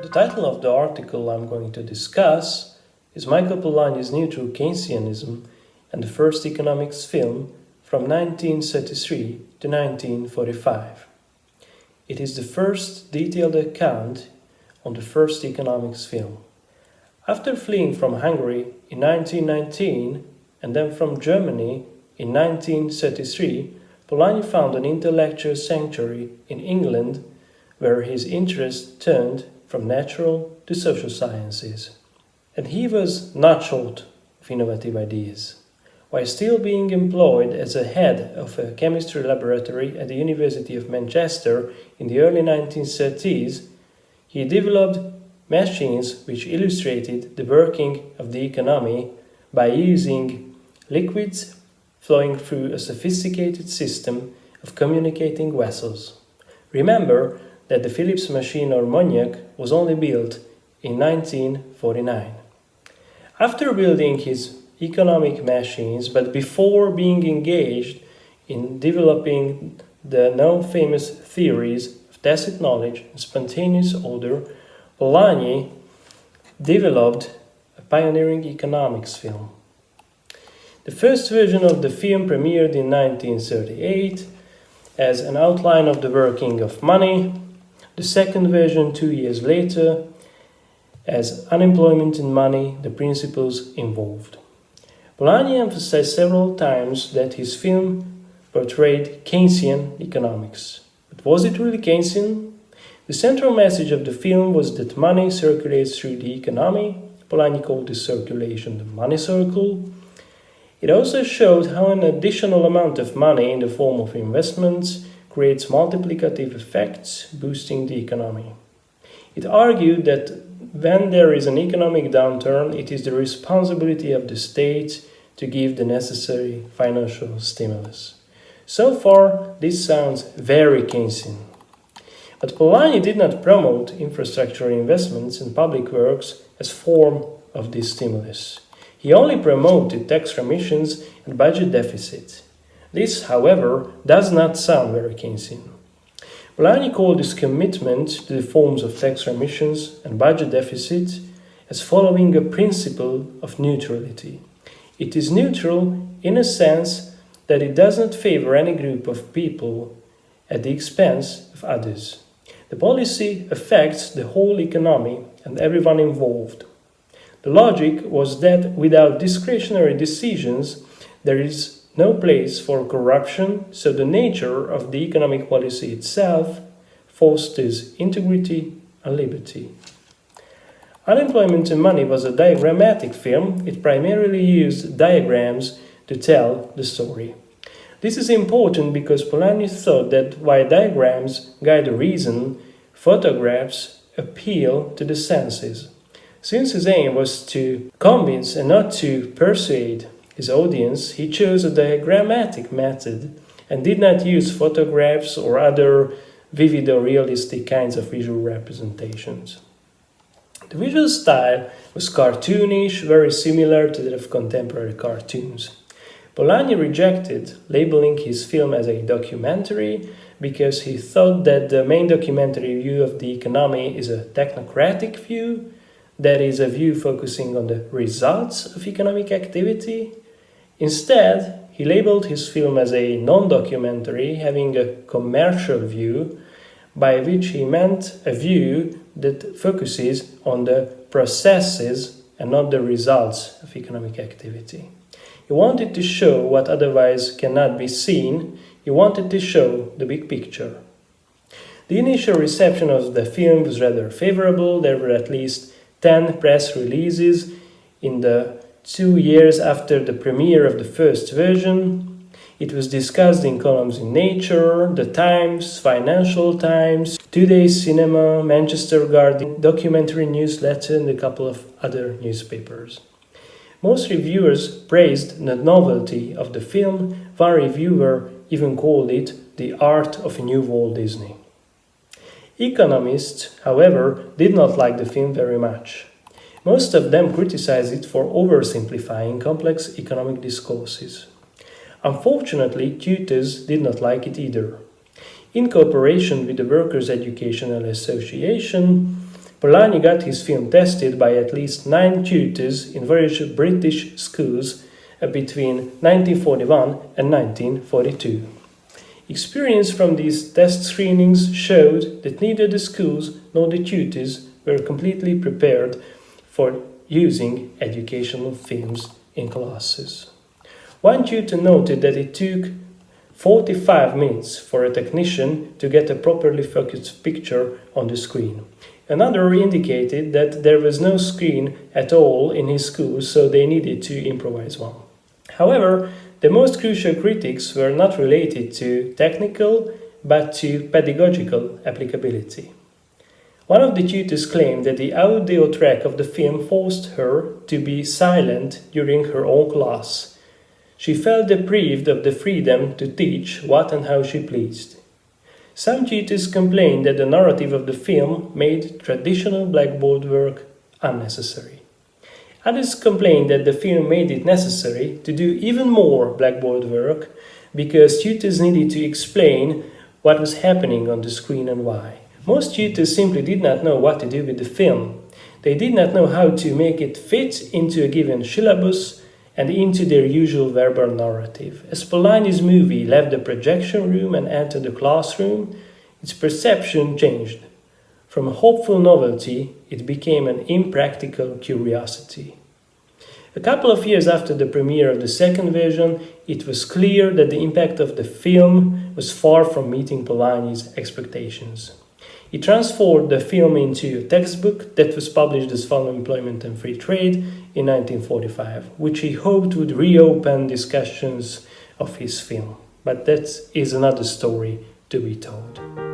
The title of the article I'm going to discuss is Michael Polanyi's Neutral Keynesianism and the First Economics Film from 1933 to 1945. It is the first detailed account on the first economics film. After fleeing from Hungary in 1919 and then from Germany in 1933, Polanyi found an intellectual sanctuary in England where his interest turned from natural to social sciences. And he was not short of innovative ideas. While still being employed as a head of a chemistry laboratory at the University of Manchester in the early 1930s, he developed machines which illustrated the working of the economy by using liquids flowing through a sophisticated system of communicating vessels. Remember that the Philips machine Armagnac was only built in 1949. After building his economic machines, but before being engaged in developing the now famous theories of tacit knowledge and spontaneous order, Polanyi developed a pioneering economics film. The first version of the film premiered in 1938 as an outline of the working of money, the second version 2 years later as Unemployment in Money, the Principles Involved. Polanyi emphasized several times that his film portrayed Keynesian economics. But was it really Keynesian? The central message of the film was that money circulates through the economy. Polanyi called this circulation the money circle. It also showed how an additional amount of money in the form of investments creates multiplicative effects, boosting the economy. It argued that when there is an economic downturn, it is the responsibility of the state to give the necessary financial stimulus. So far, this sounds very Keynesian. But Polanyi did not promote infrastructure investments and public works as form of this stimulus. He only promoted tax remissions and budget deficit. This, however, does not sound very Keynesian. Polanyi called this commitment to the forms of tax remissions and budget deficit as following a principle of neutrality. It is neutral in a sense that it does not favor any group of people at the expense of others. The policy affects the whole economy and everyone involved. The logic was that without discretionary decisions, there is no place for corruption, so the nature of the economic policy itself fosters integrity and liberty. Unemployment in Money was a diagrammatic film. It primarily used diagrams to tell the story. This is important because Polanyi thought that while diagrams guide the reason, photographs appeal to the senses. Since his aim was to convince and not to persuade his audience, he chose a diagrammatic method and did not use photographs or other vivid or realistic kinds of visual representations. The visual style was cartoonish, very similar to that of contemporary cartoons. Polanyi rejected labeling his film as a documentary because he thought that the main documentary view of the economy is a technocratic view, that is, a view focusing on the results of economic activity. Instead, he labeled his film as a non-documentary, having a commercial view, by which he meant a view that focuses on the processes and not the results of economic activity. He wanted to show what otherwise cannot be seen. He wanted to show the big picture. The initial reception of the film was rather favorable. There were at least 10 press releases in the 2 years after the premiere of the first version. It was discussed in columns in Nature, The Times, Financial Times, Today's Cinema, Manchester Guardian, Documentary Newsletter, and a couple of other newspapers. Most reviewers praised the novelty of the film. One reviewer even called it the art of a new Walt Disney. Economists, however, did not like the film very much. Most of them criticized it for oversimplifying complex economic discourses. Unfortunately, tutors did not like it either. In cooperation with the Workers' Educational Association, Polanyi got his film tested by at least 9 tutors in various British schools between 1941 and 1942. Experience from these test screenings showed that neither the schools nor the tutors were completely prepared for using educational films in classes. One tutor noted that it took 45 minutes for a technician to get a properly focused picture on the screen. Another indicated that there was no screen at all in his school, so they needed to improvise one. However, the most crucial critics were not related to technical, but to pedagogical applicability. One of the tutors claimed that the audio track of the film forced her to be silent during her own class. She felt deprived of the freedom to teach what and how she pleased. Some tutors complained that the narrative of the film made traditional blackboard work unnecessary. Others complained that the film made it necessary to do even more blackboard work because tutors needed to explain what was happening on the screen and why. Most tutors simply did not know what to do with the film. They did not know how to make it fit into a given syllabus and into their usual verbal narrative. As Polanyi's movie left the projection room and entered the classroom, its perception changed. From a hopeful novelty, it became an impractical curiosity. A couple of years after the premiere of the second version, it was clear that the impact of the film was far from meeting Polanyi's expectations. He transformed the film into a textbook that was published as Fun Employment and Free Trade in 1945, which he hoped would reopen discussions of his film. But that is another story to be told.